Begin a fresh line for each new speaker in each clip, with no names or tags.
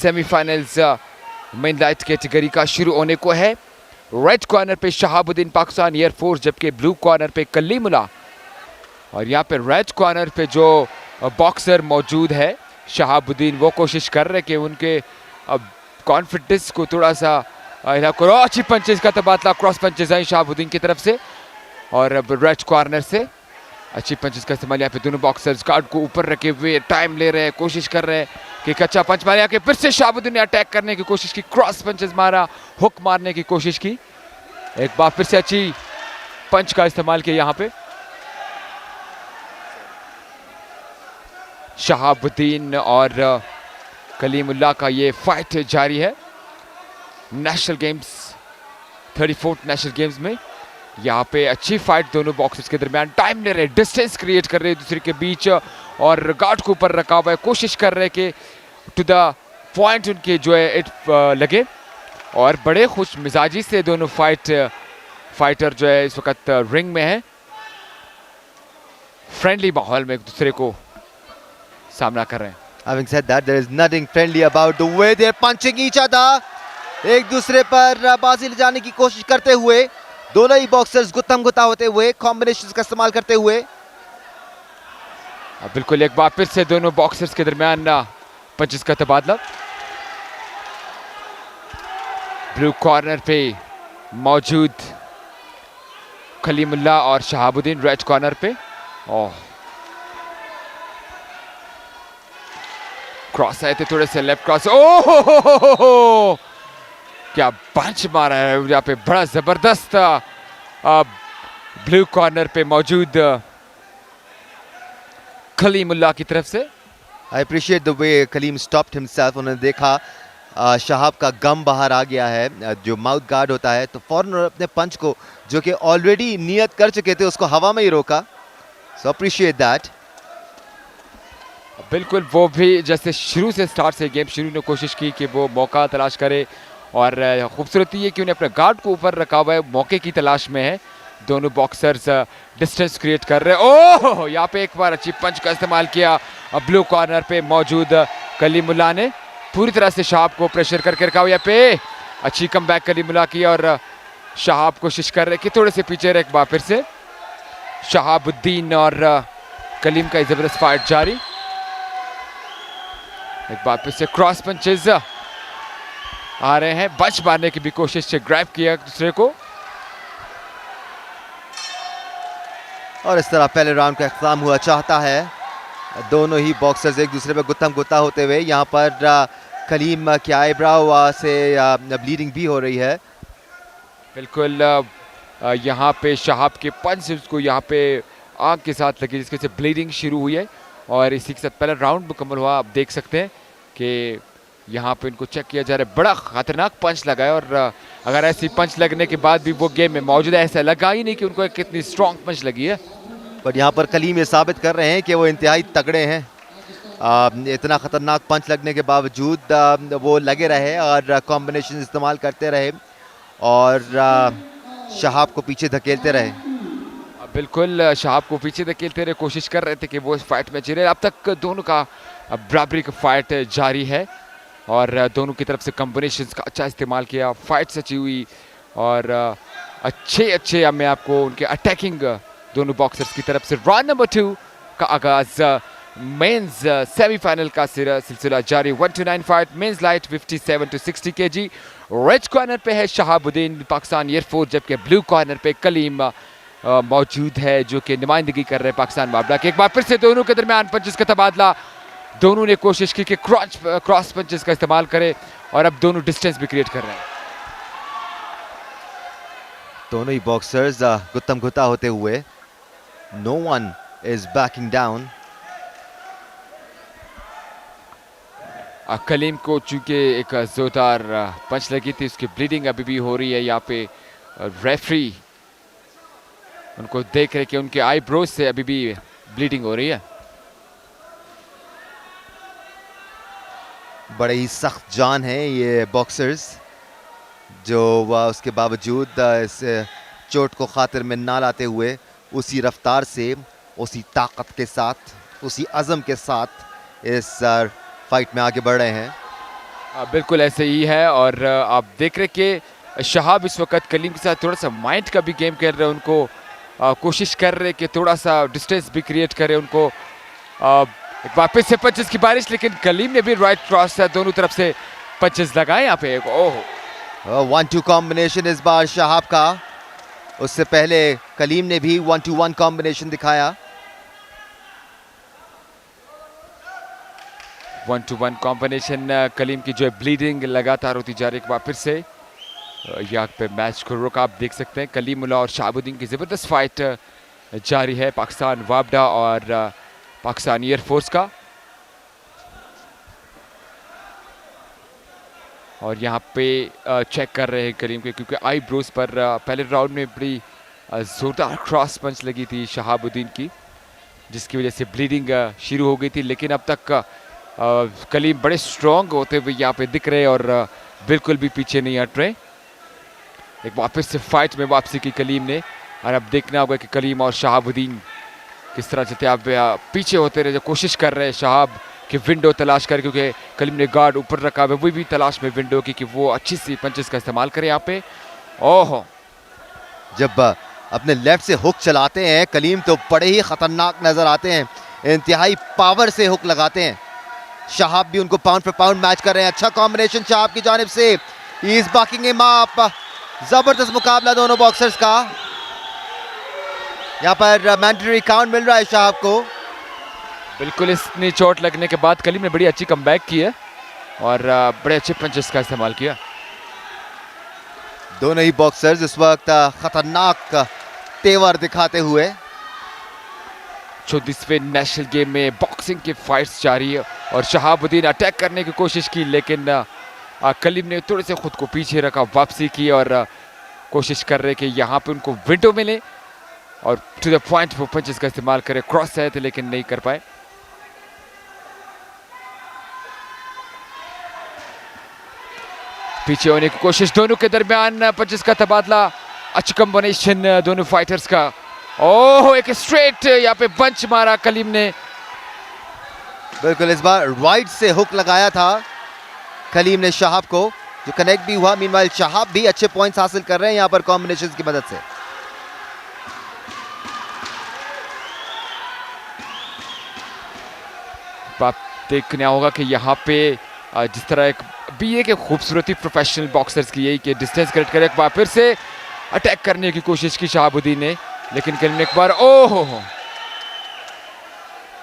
Semifinals main light category का शुरू होने को है। रेड कॉर्नर पे शहाबुद्दीन पाकिस्तान एयरफोर्स, जबकि ब्लू कॉर्नर पे कलीमुल्लाह। और यहाँ पे रेड कॉर्नर पे जो बॉक्सर मौजूद है शहाबुद्दीन, वो कोशिश कर रहे कि उनके कॉन्फिडेंस को थोड़ा सा करो। अच्छी पंचेस का तबादला, क्रॉस पंचेस आई शहाबुद्दीन की तरफ से और अब रेड कॉर्नर से अच्छी पंचेस का इस्तेमाल। यहाँ पे दोनों बॉक्सर्स गार्ड को ऊपर रखे हुए टाइम ले रहे हैं, कोशिश कर रहे हैं कि कच्चा पंच मारे। यहाँ फिर से शहाबुद्दीन ने अटैक करने की कोशिश की, क्रॉस पंचेस मारा, हुक मारने की कोशिश की। एक बार फिर से अच्छी पंच का इस्तेमाल किया यहाँ पे। शहाबुद्दीन और कलीमुल्लाह का ये फाइट जारी है national games, 34th national games में। यहाँ पे अच्छी फाइट दोनों बॉक्सर्स के दरमियान, टाइम ले रहे, डिस्टेंस क्रिएट कर रहे हैं दूसरे के बीच और गार्ड को ऊपर रखा हुआ है, कोशिश कर रहे हैं कि टू द पॉइंट उनके जो है इट लगे। और बड़े खुश मिजाजी से दोनों फाइटर जो है इस वक्त रिंग में है, फ्रेंडली माहौल में एक दूसरे को सामना कर रहे हैं।
Having said that, there is nothing friendly about the way they're punching each other. एक दूसरे पर बाजी ले जाने की कोशिश करते हुए दोनों ही बॉक्सर्स गुत्थम गुत्ता होते हुए, कॉम्बिनेशंस का इस्तेमाल करते हुए।
बिल्कुल एक बार फिर से दोनों बॉक्सर्स के दरमियान पंचेस का तबादला। ब्लू कॉर्नर पे मौजूद कलीमुल्लाह और शहाबुद्दीन, रेड कॉर्नर पे क्रॉस आए थे थोड़े से, लेफ्ट क्रॉस। ओह क्या पंच मारा है यहाँ पे, बड़ा जबरदस्त ब्लू कॉर्नर पे मौजूद कलीमुल्लाह की तरफ से।
I appreciate the way Kaleem stopped himself. उन्होंने देखा शहाब का गम बाहर आ गया है, जो माउथ गार्ड होता है, तो फौरन अपने पंच को जो कि ऑलरेडी नियत कर चुके थे उसको हवा में ही रोका। So appreciate that.
बिल्कुल वो भी जैसे शुरू से स्टार्ट से गेम शुरू ने कोशिश की कि वो मौका तलाश करे और खूबसूरती ये कि उन्हें अपने गार्ड को ऊपर रखा हुआ है, मौके की तलाश में है। दोनों बॉक्सर्स डिस्टेंस क्रिएट कर रहे हैं। ओह यहाँ पे एक बार अच्छी पंच का इस्तेमाल किया ब्लू कॉर्नर पे मौजूद कलीमुल्लाह ने, पूरी तरह से शहाब को प्रेशर करके रखा हुआ। यहाँ पे अच्छी कमबैक कलीमुल्लाह की और शहाब कोशिश कर रहे कि थोड़े से पीछे रहे। एक बार फिर से शहाबुद्दीन और कलीम का जबरदस्त फाइट जारी। एक बार फिर से क्रॉस पंचेस आ रहे हैं, बच मारने की भी कोशिश से ग्रैब किया एक दूसरे को।
और इस तरह पहले राउंड का इख्तिताम हुआ चाहता है। दोनों ही बॉक्सर्स एक दूसरे पर गुत्थम गुत्ता होते हुए, यहाँ पर कलीम की आईब्राउ से ब्लीडिंग भी हो रही है।
बिल्कुल यहाँ पे शहाब के पंच उसको यहाँ पे आग के साथ लगी, जिसके से ब्लीडिंग शुरू हुई है और इसी के साथ पहला राउंड मुकम्मल हुआ। आप देख सकते हैं कि यहाँ पे इनको चेक किया जा रहा है, बड़ा खतरनाक पंच लगा है और अगर ऐसी पंच लगने के बाद भी वो गेम में मौजूद है, ऐसा लगा ही नहीं कि उनको कितनी स्ट्रॉन्ग पंच लगी है।
पर यहाँ पर कलीम ये साबित कर रहे हैं कि वो इंतहाई तगड़े हैं। इतना खतरनाक पंच लगने के बावजूद वो लगे रहे और कॉम्बिनेशन इस्तेमाल करते रहे और शहाब को पीछे धकेलते रहे।
बिल्कुल शहाब को पीछे धकेलते रहे, कोशिश कर रहे थे कि वो इस फाइट में चिरे। अब तक दोनों का बराबरी का फाइट जारी है और दोनों की तरफ से कॉम्बिनेशंस का अच्छा इस्तेमाल किया, फाइट्स अच्छी हुई और अच्छे मैं आपको उनके अटैकिंग दोनों बॉक्सर्स की तरफ से। राउंड नंबर 2 का आगाज मेंस सेमीफाइनल का सिलसिला जारी। 1-9 fight, men's light 57 to 60 kg। Red corner पे है शहाबुद्दीन पाकिस्तान एयरफोर्स, जबकि ब्लू कॉर्नर पे कलीम मौजूद है जो कि नुमाइंदगी कर रहे हैं पाकिस्तान मामला के। एक बार फिर से दोनों के दरमियान पंचेस का तबादला। दोनों ने कोशिश की कि क्रॉस पंचेस का इस्तेमाल करें और अब दोनों डिस्टेंस भी क्रिएट कर रहे हैं।
दोनों ही बॉक्सर्स गुत्थम गुत्ता होते हुए, no one is backing down.
Kaleem को चूंकि एक जोरदार पंच लगी थी, उसकी ब्लीडिंग अभी भी हो रही है। यहाँ पे रेफरी उनको देख रहे कि उनके आईब्रोज से अभी भी ब्लीडिंग हो रही है।
बड़े ही सख्त जान है ये बॉक्सर्स, जो उसके बावजूद इस चोट को खातिर में ना लाते हुए उसी रफ्तार से, उसी ताकत के साथ, उसी अज़म के साथ इस फाइट में आगे बढ़ रहे हैं।
बिल्कुल ऐसे ही है। और आप देख रहे कि शहाब इस वक्त कलीम के साथ थोड़ा सा माइंड का भी गेम खेल रहे हैं। उनको कोशिश कर रहे कि थोड़ा सा डिस्टेंस भी क्रिएट करे उनको। वापस से पंचेस की बारिश, लेकिन कलीम ने भी राइट क्रॉस दोनों तरफ से पंचेस लगाए यहाँ पे। ओह
1-2 कॉम्बिनेशन इस बार शहाब का। उससे पहले कलीम ने भी 1-2-1 कॉम्बिनेशन दिखाया।
1-2-1 कॉम्बिनेशन कलीम की जो है ब्लीडिंग लगातार होती जा रही है। एक बार फिर से यहाँ पे मैच को रुक आप देख सकते हैं। कलीमुल्ला और शहाबुद्दीन की ज़बरदस्त फाइट जारी है पाकिस्तान वापडा और पाकिस्तान एयरफोर्स का। और यहाँ पे चेक कर रहे हैं कलीम के, क्योंकि आई ब्रोस पर पहले राउंड में बड़ी ज़ोरदार क्रॉस पंच लगी थी शहाबुद्दीन की, जिसकी वजह से ब्लीडिंग शुरू हो गई थी। लेकिन अब तक कलीम बड़े स्ट्रॉन्ग होते हुए यहाँ पे दिख रहे और बिल्कुल भी पीछे नहीं हट रहे। एक वापस से फाइट में वापसी की कलीम ने, और अब देखना होगा कि कलीम और शहाबुद्दीन किस तरह से आप पीछे होते रहे, जो कोशिश कर रहे हैं शहाब कि विंडो तलाश कर, क्योंकि कलीम ने गार्ड ऊपर रखा है, वो भी तलाश में विंडो की कि वो अच्छी सी पंचेस का इस्तेमाल करे यहाँ पे। ओह
जब अपने लेफ्ट से हुक चलाते हैं कलीम तो बड़े ही खतरनाक नजर आते हैं, इंतहाई पावर से हुक लगाते हैं। शहाब भी उनको पाउंड फॉर पाउंड मैच कर रहे हैं। अच्छा कॉम्बिनेशन शहाब की जानिब से, he is banking him up. जबरदस्त मुकाबला दोनों बॉक्सर्स का। यहाँ पर मैंडेटरी काउंट मिल रहा है शहाब को।
बिल्कुल, इतनी चोट लगने के बाद कलीम ने बड़ी अच्छी कमबैक की है और बड़े अच्छे पंचेस का इस्तेमाल किया।
दोनों ही बॉक्सर्स इस वक्त खतरनाक तेवर दिखाते हुए
34वें नेशनल गेम में बॉक्सिंग की फाइट्स जारी है। और शहाबुद्दीन अटैक करने की कोशिश की, लेकिन कलीम ने थोड़े से खुद को पीछे रखा, वापसी की और कोशिश कर रहे कि यहाँ पे उनको विंडो मिले और टू द पॉइंट वो पंचेस का इस्तेमाल करे। क्रॉस आए थे लेकिन नहीं कर पाए। पीछे होने की कोशिश दोनों के दरमियान, पंचेस का तबादला। अच्छी कॉम्बिनेशन दोनों फाइटर्स का। ओह एक स्ट्रेट यहाँ पे पंच मारा कलीम ने।
बिल्कुल, इस बार राइट से हुक लगाया था कलीम ने शहाब को, जो कनेक्ट भी हुआ। मीनवाइल शहाब भी अच्छे पॉइंट्स हासिल कर रहे हैं यहाँ पर कॉम्बिनेशंस की मदद से।
आप देखना होगा कि यहाँ पे जिस तरह एक बीए के खूबसूरती प्रोफेशनल बॉक्सर्स की यही कि डिस्टेंस क्रिएट करे। एक बार फिर से अटैक करने की कोशिश की शहाबुद्दीन ने, लेकिन कलीम ने एक बार ओह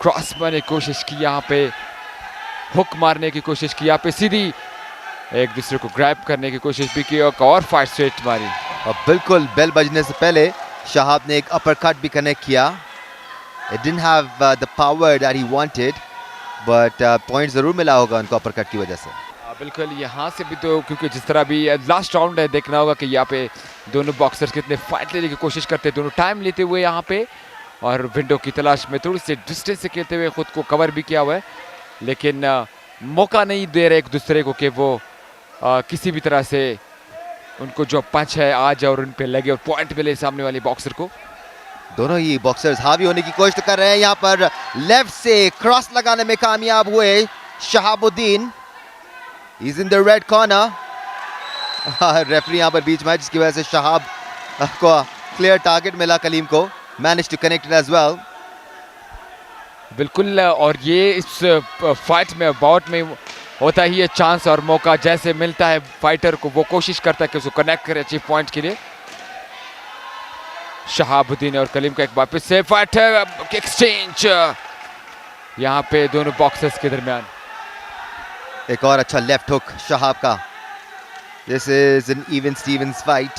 क्रॉस मारने की कोशिश की, यहाँ पे हुक मारने की कोशिश की, यहाँ पे सीधी एक दूसरे को ग्रैब करने की कोशिश भी की और फाइट स्ट्रेट मारी।
और बिल्कुल बेल बजने से पहले शहाब ने एक अपर कट भी कनेक्ट किया। It didn't have the power that he wanted, but point जरूर मिला होगा उनको अपर कट की वजह से।
बिल्कुल, यहाँ से भी तो क्योंकि जिस तरह भी लास्ट राउंड है, देखना होगा कि यहाँ पे दोनों बॉक्सर्स कितने फाइट लेने की कोशिश करते हैं, दोनों टाइम लेते हुए यहाँ पे और विंडो की तलाश में थोड़ी सी डिस्टेंस से खेलते हुए खुद को कवर भी किया हुआ है, लेकिन मौका नहीं दे रहे एक दूसरे को कि वो किसी भी तरह से उनको जो पंच है आ जाए और उन पे लगे और पॉइंट मिले सामने वाले बॉक्सर को।
दोनों ही बॉक्सर्स हावी होने की कोशिश कर रहे हैं। यहाँ पर लेफ्ट से क्रॉस लगाने में कामयाब हुए Shahabuddin. He's in the red corner. Referee यहाँ पर बीच में, जिसकी वजह से शहाब को क्लियर टारगेट मिला कलीम को। Managed to connect it as well.
बिल्कुल, और ये इस फाइट में बाउट में होता ही है चांस और मौका, जैसे मिलता है फाइटर को वो कोशिश करता है कि उसको कनेक्ट करे अच्छी पॉइंट के लिए। शहाबुद्दीन और कलीम का एक वापस से फाइट है, एक्सचेंज यहाँ पे दोनों बॉक्सर्स के दरमियान।
एक और अच्छा लेफ्ट हुक शहाब का। This is an even Stevens fight.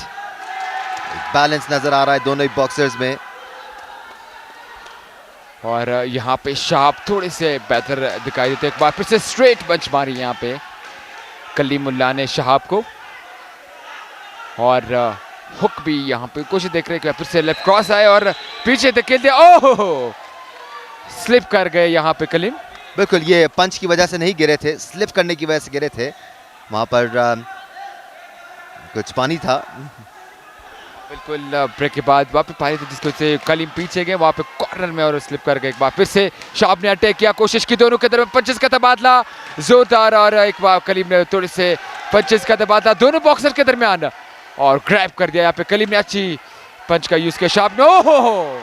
Balance नजर आ रहा है दोनों ही बॉक्सर्स में।
और यहाँ पे शहाब थोड़े से बेहतर दिखाई देते। एक बार फिर से स्ट्रेट पंच मारी यहाँ पे कलीमुल्लाह ने शहाब को, और हुक भी यहाँ पे कोशिश देख रहे हैं कि फिर से लेफ्ट क्रॉस आए और पीछे धकेल दिया। ओह स्लिप कर गए यहाँ पे कलीम।
बिल्कुल, ये पंच की वजह से नहीं गिरे थे, स्लिप करने की वजह से गिरे थे। वहां पर कुछ पानी था।
बिल्कुल ब्रेक के बाद वहाँ पे पानी थी जिसकी वजह से कलीम पीछे गए, वहाँ पे कॉर्नर में और स्लिप कर गए। एक बार फिर से शाब ने अटैक किया, कोशिश की दोनों के दरमियान पंचेस का तबादला जोरदार, और एक बार कलीम ने थोड़े से पंचेस का तबादला दोनों बॉक्सर के दरमियान और ग्रैब कर दिया। यहाँ पे कलीम ने अच्छी पंच का यूज किया, शाब ने ओहो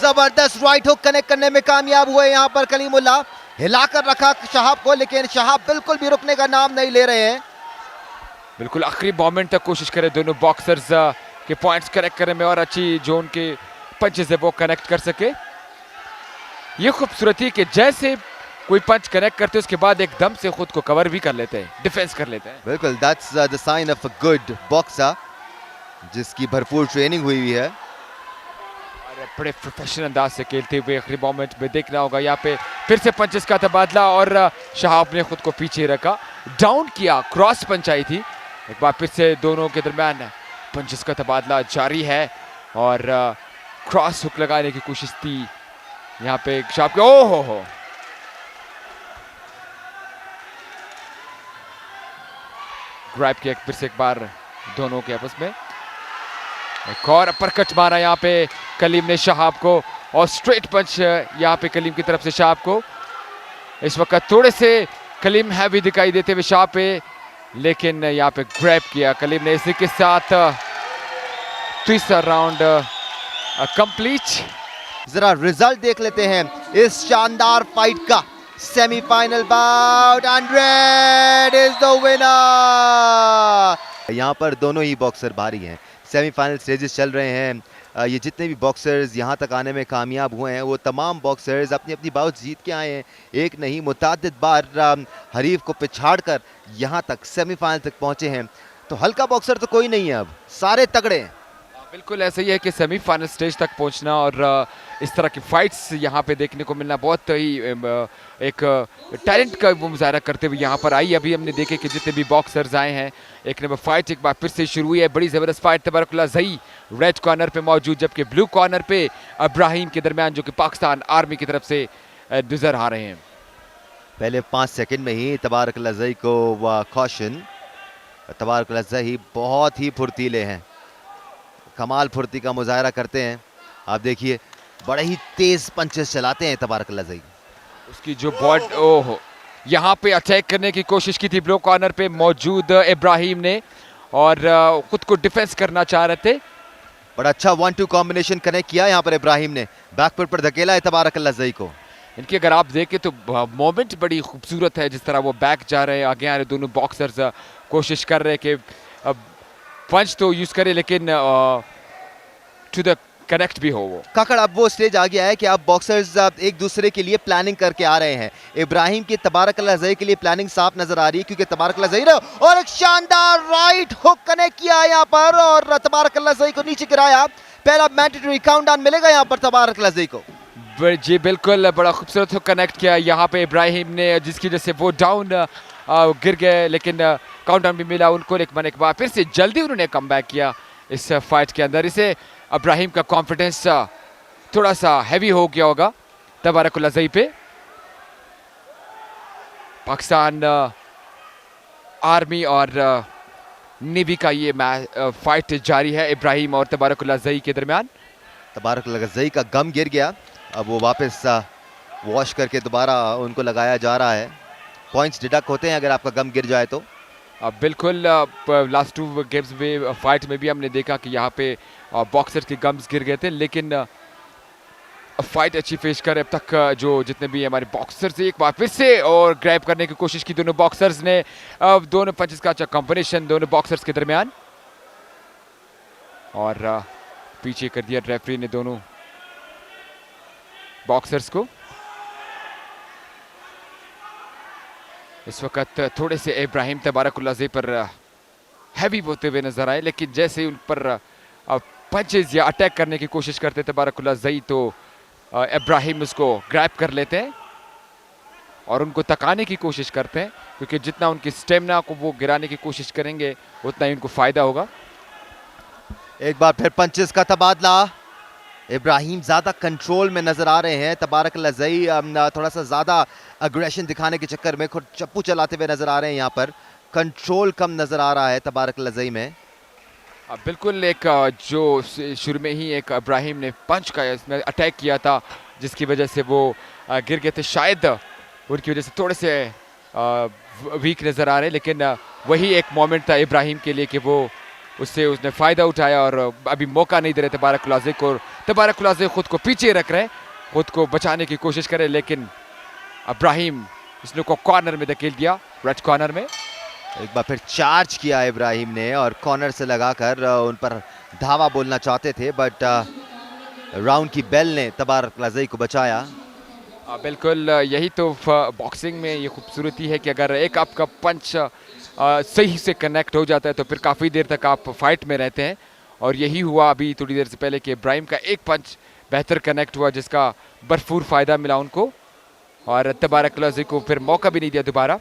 जबरदस्त राइट हुक कनेक्ट करने में कामयाब हुए यहाँ पर कलीमुल्लाह, हिलाकर रखा शहाब को, लेकिन शहाब बिल्कुल भी रुकने का नाम नहीं ले रहे हैं।
बिल्कुल आखिरी मोमेंट तक कोशिश करे दोनों बॉक्सर्स के पॉइंट्स कनेक्ट करने में और अच्छी जोन के पंचेस है वो कनेक्ट कर सके। ये खूबसूरती कि जैसे कोई पंच कनेक्ट करते उसके बाद एकदम से खुद को कवर भी कर लेते हैं, डिफेंस कर लेते हैं।
बिल्कुल that's the sign of a good boxer जिसकी भरपूर ट्रेनिंग हुई है
और बड़े प्रोफेशनल अंदाज से खेलते हुए आखिरी मोमेंट में देखना होगा। यहाँ पे फिर से पंचेस का तबादला और शहाब ने खुद को पीछे रखा, डाउन किया, क्रॉस पंच आई थी। एक बार फिर से दोनों के दरमियान पंचेस का तबादला जारी है और क्रॉस हुक लगाने की कोशिश थी यहाँ पे शहाब के। ओहो हो ग्रैब किया फिर से एक बार दोनों के आपस में, एक और अपरकट मारा यहाँ पे कलीम ने शहाब को और स्ट्रेट पंच यहाँ पे कलीम की तरफ से शहाब को। इस वक्त थोड़े से कलीम हैवी दिखाई देते हुए शहाब पे, लेकिन यहाँ पे ग्रैब किया कलीम ने। इसी के साथ तीसरा राउंड कंप्लीट।
जरा रिजल्ट देख लेते हैं इस शानदार फाइट का। Semifinal bout, 100 is the winner. यहाँ पर दोनों ही बॉक्सर भारी हैं, सेमीफाइनल स्टेजेस चल रहे हैं। ये जितने भी बॉक्सर्स यहाँ तक आने में कामयाब हुए हैं वो तमाम बॉक्सर्स अपनी अपनी बाउट जीत के आए हैं। एक नहीं मुतअद्दिद बार हरीफ को पिछाड़ कर यहाँ तक सेमीफाइनल तक पहुँचे हैं। तो हल्का बॉक्सर तो कोई नहीं है, अब सारे तगड़े हैं।
बिल्कुल ऐसा ही है कि सेमीफाइनल स्टेज तक पहुंचना और इस तरह की फाइट्स यहाँ पे देखने को मिलना बहुत ही एक टैलेंट का वो मुजाहरा करते हुए यहाँ पर आई। अभी हमने देखे कि जितने भी बॉक्सर्स आए हैं, एक नंबर फाइट एक बार फिर से शुरू हुई है। बड़ी ज़बरदस्त फाइट, तबारकुल्लाह ज़ई रेड कॉर्नर पे मौजूद, जबकि ब्लू कॉर्नर पे इब्राहिम के दरमियान जो कि पाकिस्तान आर्मी की तरफ से नजर आ रहे हैं।
पहले 5 सेकंड में ही तबारकुल्लाह ज़ई को कॉशन। तबारकुल्लाह ज़ई बहुत ही फुर्तीले हैं, कमाल फुर्ती का मुजाहरा करते हैं। आप देखिए बड़े ही तेज पंचेस चलाते हैं तबारकुल्लाह ज़ई।
उसकी जो बॉडी, ओहो यहाँ पे अटैक करने की कोशिश की थी ब्लू कॉर्नर पे मौजूद इब्राहिम ने और खुद को डिफेंस करना चाह रहे थे।
बड़ा अच्छा 1-2 कॉम्बिनेशन कनेक्ट किया यहाँ पर इब्राहिम ने, बैकफुट पर धकेला है तबारकुल्लाह ज़ई को।
इनकी अगर आप देखें तो मोमेंट बड़ी खूबसूरत है, जिस तरह वो बैक जा रहे हैं, आगे आ रहे दोनों बॉक्सर्स, कोशिश कर रहे हैं कि पंच तो यूज करे लेकिन टू द कनेक्ट भी हो वो।
काकड़ अब वो स्टेज आ गया है कि अब बॉक्सर्स एक दूसरे के लिए प्लानिंग करके आ रहे हैं। इब्राहिम की तबारकुल्लाह ज़ई के लिए प्लानिंग साफ नजर आ रही है क्योंकि तबारकुल्लाह ज़ई ने और एक शानदार राइट हुक कनेक्ट किया यहाँ पर और तबारकुल्लाह ज़ई को नीचे गिराया। पहला मैंडेटरी काउंटडाउन मिलेगा यहाँ पर तबारकुल्लाह ज़ई को।
जी बिल्कुल, बड़ा खूबसूरत हुक कनेक्ट किया यहाँ पे इब्राहिम ने, जिसकी वजह से वो डाउन गिर गए, लेकिन काउंटडाउन भी मिला उनको। लेकिन एक बार फिर से जल्दी उन्होंने कम बैक किया इस फाइट के अंदर। इसे इब्राहिम का कॉन्फिडेंस थोड़ा सा हैवी हो गया होगा तबारकुल्लाह ज़ई पे। पाकिस्तान आर्मी और नेवी का ये फाइट जारी है इब्राहिम और तबारकुल्लाह ज़ई के दरमियान।
तबारकुल्लाह ज़ई का गम गिर गया, अब वो वापस वॉश करके दोबारा उनको लगाया जा रहा है। पॉइंट्स डिडक्ट होते हैं अगर आपका गम गिर जाए तो।
बिल्कुल, लास्ट 2 गेम्स में फाइट में भी हमने देखा कि यहाँ पे बॉक्सर्स के गम्स गिर गए थे, लेकिन फाइट अच्छी पेश कर अब तक जो जितने भी हमारे बॉक्सर्स एक बार फिर से और ग्रैब करने की कोशिश की दोनों बॉक्सर्स ने। दोनों पंचेस का अच्छा कॉम्बिनेशन दोनों बॉक्सर्स के दरमियान और पीछे कर दिया रेफरी ने दोनों बॉक्सर्स को। इस वक्त थोड़े से इब्राहिम तबारकुल्लाह ज़ई पर हैवी होते हुए नजर आए, लेकिन जैसे उन पर पंचेस या अटैक करने की कोशिश करते तबारकुल्लाह ज़ई तो इब्राहिम उसको ग्रैब कर लेते हैं और उनको तकाने की कोशिश करते हैं, क्योंकि जितना उनकी स्टेमिना को वो गिराने की कोशिश करेंगे उतना ही उनको फायदा होगा।
एक बार फिर पंचेस का तबादला, इब्राहिम ज़्यादा कंट्रोल में नज़र आ रहे हैं। तबारकुल्लाह ज़ई थोड़ा सा ज़्यादा अग्रेशन दिखाने के चक्कर में खुद चप्पू चलाते हुए नज़र आ रहे हैं। यहाँ पर कंट्रोल कम नज़र आ रहा है तबारकुल्लाह ज़ई में।
बिल्कुल एक जो शुरू में ही एक इब्राहिम ने पंच का इसमें अटैक किया था जिसकी वजह से वो गिर गए थे, शायद उनकी वजह से थोड़े से वीक नज़र आ रहे हैं, लेकिन वही एक मोमेंट था इब्राहिम के लिए कि वो उसने फ़ायदा उठाया और अभी मौका नहीं दे रहे तबारक कुलाज़े को। तबारक कुलाज़े खुद को पीछे रख रहे हैं, खुद को बचाने की कोशिश कर रहे हैं, लेकिन इब्राहिम इसने को कॉर्नर में धकेल दिया, रेड कॉर्नर में।
एक बार फिर चार्ज किया इब्राहिम ने और कॉर्नर से लगाकर उन पर धावा बोलना चाहते थे, बट राउंड की बेल ने तबारक लज़ई को बचाया।
बिल्कुल यही तो बॉक्सिंग में ये खूबसूरती है कि अगर एक आपका पंच सही से कनेक्ट हो जाता है तो फिर काफ़ी देर तक आप फाइट में रहते हैं, और यही हुआ अभी थोड़ी देर से पहले कि इब्राहिम का एक पंच बेहतर कनेक्ट हुआ जिसका भरपूर फ़ायदा मिला उनको, और तबारक लज़ई को फिर मौका भी नहीं दिया दोबारा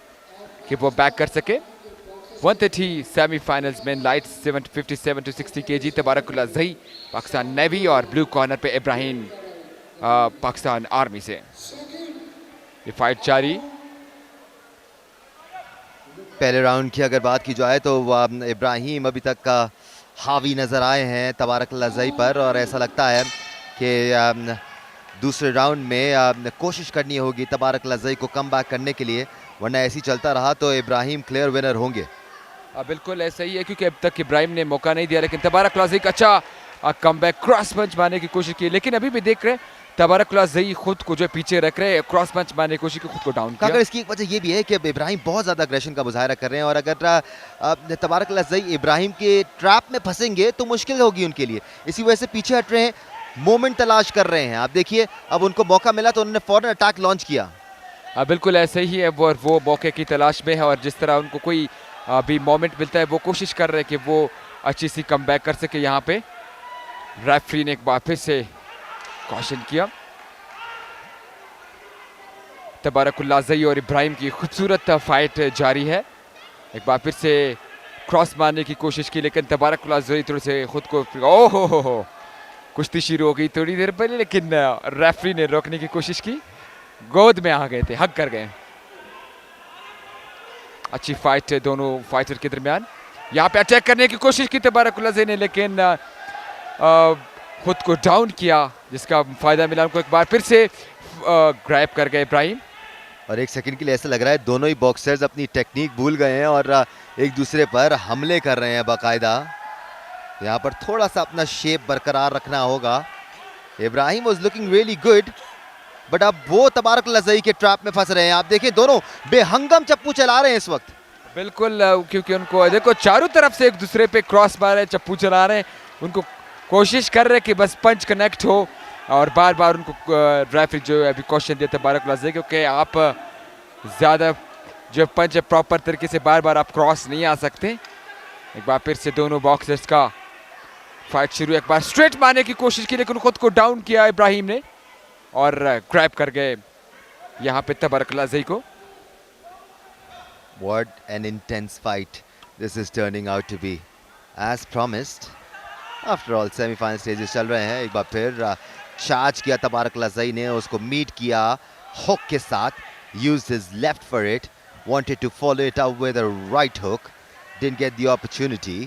कि वो बैक कर सके। 130 सेमीफाइनल्स में लाइट 57 to 60 kg तबारक लज़ई पाकिस्तान नेवी, और ब्लू कॉर्नर पे इब्राहिम पाकिस्तान आर्मी से। ये फाइट जारी।
पहले राउंड की अगर बात की जाए तो इब्राहिम अभी तक हावी नज़र आए हैं तबारक लज़ई पर, और ऐसा लगता है कि दूसरे राउंड में कोशिश करनी होगी तबारक लज़ई को कम बैक करने के लिए, वरना ऐसी चलता रहा तो इब्राहिम क्लियर विनर होंगे।
बिल्कुल ऐसा ही है क्योंकि अब तक इब्राहिम ने मौका नहीं दिया, लेकिन तबारक लज़ई का अच्छा कमबैक क्रॉस पंच मारने की कोशिश की, लेकिन अभी भी देख रहे हैं तबारक लज़ई खुद को जो पीछे रख रहे हैं, क्रॉस पंच मारने की कोशिश की, खुद को डाउन किया।
अगर इसकी एक वजह ये भी है कि अब इब्राहिम बहुत ज़्यादा अग्रेशन का मुजाहरा कर रहे हैं, और अगर तबारक लज़ई इब्राहिम के ट्रैप में फंसेंगे तो मुश्किल होगी उनके लिए, इसी वजह से पीछे हट रहे हैं, मोमेंट तलाश कर रहे हैं। आप देखिए अब उनको मौका मिला तो उन्होंने फौरन अटैक लॉन्च किया।
बिल्कुल ऐसे ही है, वो मौके की तलाश में है, और जिस तरह उनको कोई अभी मोमेंट मिलता है वो कोशिश कर रहे हैं कि वो अच्छी सी कमबैक कर सके। यहाँ पे रेफरी ने एक बार फिर से कॉशन किया। तबारक लज़ई और इब्राहिम की खूबसूरत फाइट जारी है। एक बार फिर से क्रॉस मारने की कोशिश की, लेकिन तबारक लज़ई थोड़े से खुद को, ओहो हो कुश्ती शुरू हो गई थोड़ी देर पहले, लेकिन रेफरी ने रोकने की कोशिश की, गोद में आ गए थे, हक कर गए। अच्छी फाइट है दोनों फाइटर के दरमियान। यहाँ पे अटैक करने की कोशिश की तबारक लज़ई ने, लेकिन खुद को डाउन किया जिसका फायदा मिला उनको। एक बार फिर से ग्रैब कर गए इब्राहिम,
और एक सेकंड के लिए ऐसा लग रहा है दोनों ही बॉक्सर्स अपनी टेक्निक भूल गए हैं और एक दूसरे पर हमले कर रहे हैं बाकायदा। यहाँ पर थोड़ा सा अपना शेप बरकरार रखना होगा। Ibrahim was looking really good, but अब वो तबारक लज़ई के ट्रैप में फंस रहे हैं। आप देखिए दोनों बेहंगम चप्पू चला रहे हैं इस वक्त।
बिल्कुल क्योंकि उनको देखो चारों तरफ से एक दूसरे पे क्रॉस मार रहे हैं, चप्पू चला रहे हैं, उनको कोशिश कर रहे हैं कि बस पंच कनेक्ट हो, और बार बार उनको रेफरी जो अभी क्वेश्चन दिया तबारक लज़ई क्योंकि आप ज़्यादा जो पंच है प्रॉपर तरीके से बार बार आप क्रॉस नहीं आ सकते। एक बार फिर से दोनों बॉक्सर्स का फाइट शुरू। एक बार स्ट्रेट मारने की कोशिश की, लेकिन खुद को डाउन किया इब्राहिम ने और ग्रैब कर गए यहाँ पे तबारक लज़ई को।
What an intense fight this is turning out to be, as promised. After all, semi-final stages चल रहे हैं। एक बार फिर चार्ज किया तबारक लज़ई ने, उसको मीट किया हुक के साथ, used his left for it, wanted to follow it up with a right hook, didn't get the opportunity.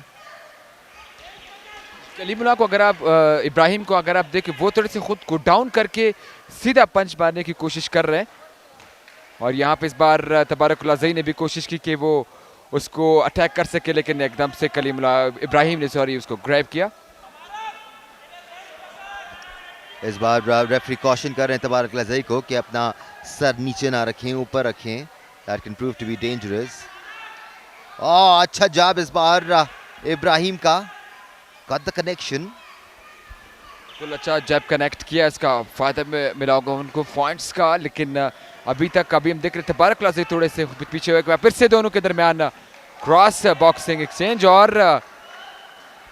Kalimullah को अगर आप इब्राहिम को अगर आप देखें, वो थोड़े से खुद को डाउन करके सीधा पंच मारने की कोशिश कर रहे हैं, और यहाँ पे इस बार तबारक लज़ई ने भी कोशिश की कि वो उसको अटैक कर सके, लेकिन एकदम से इब्राहिम ने उसको ग्रैब किया।
इस बार रेफरी कॉशन कर रहे हैं तबारक लज़ई को कि अपना सर नीचे ना रखें, ऊपर रखें। That can prove to be dangerous. अच्छा जॉब इस बार इब्राहिम का, got the connection.
बिल्कुल अच्छा जैब कनेक्ट किया, इसका फायदा मिला होगा उनको पॉइंट्स का, लेकिन अभी हम देख रहे थे तबारक लज़ई थोड़े से पीछे हुए। फिर से दोनों के दरमियान क्रॉस बॉक्सिंग एक्सचेंज और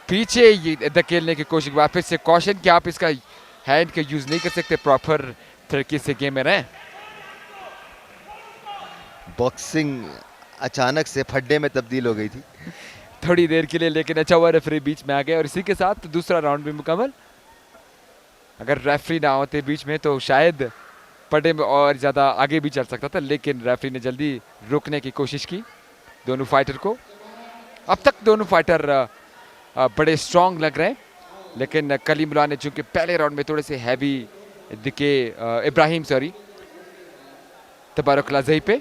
पीछे धकेलने की कोशिश। फिर से कॉशन कि आप इसका हैंड का यूज नहीं कर सकते, प्रॉपर तरीके से गेम में रहें।
बॉक्सिंग अचानक से फड्डे में तब्दील हो गई थी
थोड़ी देर के लिए, लेकिन अच्छा हुआ रेफरी बीच में आ गए, और इसी के साथ दूसरा राउंड भी मुकम्मल। अगर रेफरी ना होते बीच में तो शायद पड़े में और ज़्यादा आगे भी चल सकता था, लेकिन रेफरी ने जल्दी रोकने की कोशिश की दोनों फाइटर को। अब तक दोनों फाइटर बड़े स्ट्रॉन्ग लग रहे हैं, लेकिन कलीमुल्लाह ने चूंकि पहले राउंड में थोड़े से हैवी दिखे इब्राहिम तबारकुल्लाह ज़ई पे,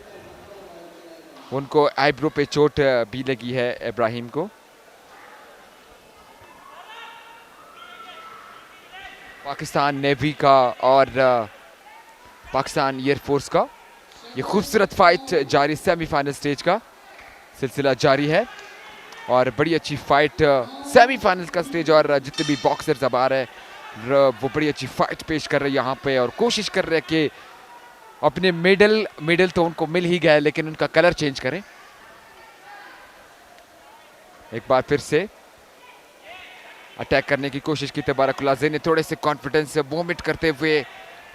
उनको आईब्रो पे चोट भी लगी है इब्राहिम को। पाकिस्तान नेवी का और पाकिस्तान एयरफोर्स का ये खूबसूरत फाइट जारी, सेमीफाइनल स्टेज का सिलसिला जारी है और बड़ी अच्छी फाइट सेमीफाइनल का स्टेज, और जितने भी बॉक्सर्स अब आ रहे हैं वो बड़ी अच्छी फाइट पेश कर रहे हैं यहाँ पे और कोशिश कर रहे हैं कि अपने मेडल तो उनको मिल ही गया लेकिन उनका कलर चेंज करें। एक बार फिर से अटैक करने की कोशिश की तबारकुल्लाह ज़ई ने, थोड़े से कॉन्फिडेंस से मूवमेंट करते हुए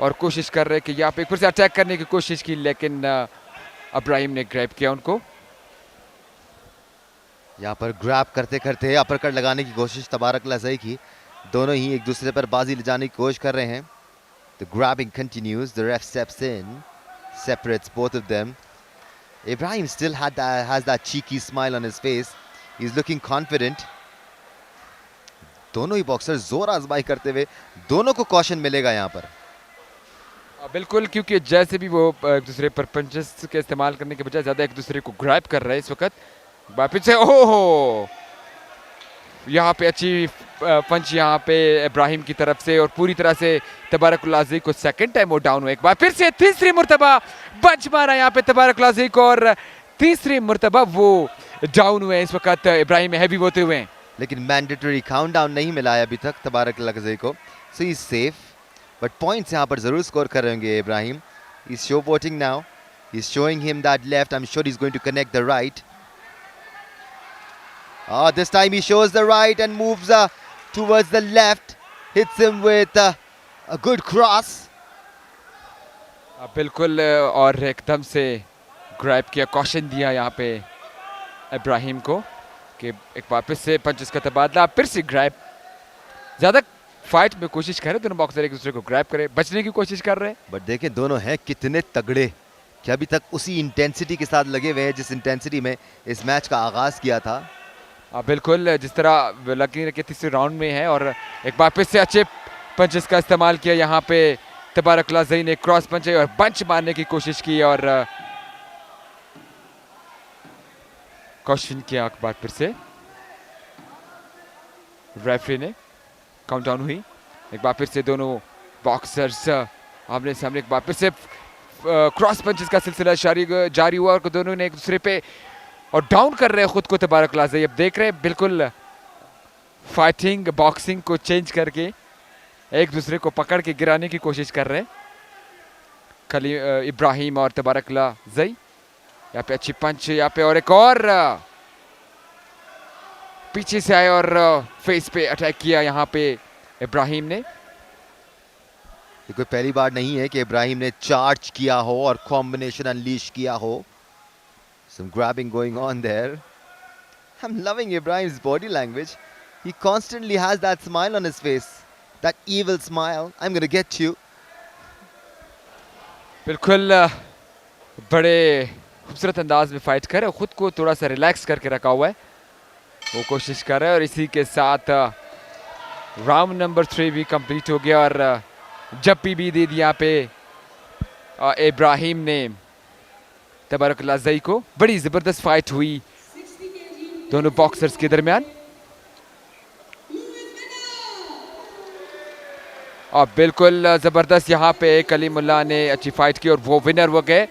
और कोशिश कर रहे हैं कि यहाँ पे एक फिर से अटैक करने की कोशिश की, लेकिन इब्राहिम ने ग्रैब किया उनको।
यहाँ पर ग्रैब करते करते अपरकट लगाने की कोशिश तबारकुल्लाह ज़ई की। दोनों ही एक दूसरे पर बाजी ले जाने की कोशिश कर रहे हैं। The grabbing continues. The ref steps in, separates both of them. Ibrahim still has that cheeky smile on his face. He's looking confident. दोनों ही बॉक्सर जोर आजमाई करते हुए, दोनों को कॉशन मिलेगा यहाँ पर।
बिल्कुल, क्योंकि जैसे भी वो एक दूसरे पर पंचेस के इस्तेमाल करने के बजाय ज़्यादा एक दूसरे को ग्रैब कर रहे हैं इस वक्त। वापस से ओहो, यहाँ पे अच्छी पंच यहाँ पे इब्राहिम की तरफ से और पूरी तरह से तबारकुल्लाह ज़ई को सेकंड टाइम वो डाउन हुए। एक बार फिर से तीसरी मुर्तबा पंच मारा यहाँ पे तबारकुल्लाह ज़ई को और तीसरी मुर्तबा वो डाउन हुए इस वक्त इब्राहिम हैवी होते हुए।
लेकिन मैंडेटरी काउंटडाउन नहीं मिला है अभी तक तबारकुल्लाह ज़ई को, so he is safe, but points यहाँ पर जरूर स्कोर कर रहे होंगे Ibrahim. He is showboating now, he is showing him that left, I am sure he is going to connect the right. This time he shows the right and moves towards the left, hits him with a good cross.
बिल्कुल, और एकदम से grab किया, caution दिया यहाँ पे इब्राहिम को कि एक बार फिर से पंचेस का तबादला, फिर से ग्रैब। ज़्यादा फाइट में कोशिश कर रहे दोनों बॉक्सर, एक दूसरे को ग्रैब करे, बचने की कोशिश कर रहे हैं।
बट देखें दोनों हैं कितने तगड़े, कि अभी तक उसी इंटेंसिटी के साथ लगे हुए हैं जिस इंटेंसिटी में इस मैच का आगाज़ किया था।
बिल्कुल, जिस तरह लकी रखे तीसरे राउंड में है, और एक बार फिर से अच्छे पंचेस का इस्तेमाल किया यहाँ पे तबारकुल्लाह ज़ई ने, क्रॉस पंच और पंच मारने की कोशिश की और कॉशन किया एक बार फिर से रेफरी ने, काउंटडाउन हुई। एक बार फिर से दोनों बॉक्सर्स आमने सामने, एक बार फिर से क्रॉस पंचेस का सिलसिला जारी हुआ और दोनों ने एक दूसरे पे और डाउन कर रहे हैं खुद को तबारकुल्लाह ज़ई। अब देख रहे हैं बिल्कुल फाइटिंग बॉक्सिंग को चेंज करके एक दूसरे को पकड़ के गिराने की कोशिश कर रहे हैं इब्राहिम और तबारकुल्लाह ज़ई। यहाँ पे अच्छी पंच, यहाँ पे और एक और पीछे से आए और फेस पे अटैक किया यहाँ पे इब्राहिम ने।
ये कोई पहली बार नहीं है कि इब्राहिम ने चार्ज किया हो और कॉम्बिनेशन अनलीश किया हो। Some grabbing going on there. I'm loving Ibrahim's body language. He constantly has that smile on his face, that evil smile. I'm gonna get you.
बिल्कुल, बड़े खूबसूरत अंदाज में फाइट कर रहे हैं, खुद को थोड़ा सा रिलैक्स करके रखा हुआ है, वो कोशिश कर रहे हैं। और इसी के साथ राउंड नंबर 3 भी कंप्लीट हो गया और जप्पी भी दे दिया पे इब्राहिम ने तबारकुल्लाह ज़ई को। बड़ी ज़बरदस्त फाइट हुई दोनों बॉक्सर्स के दरमियान और बिल्कुल ज़बरदस्त यहाँ पे कलीमुल्लाह ने अच्छी फाइट की और वो विनर हो गए।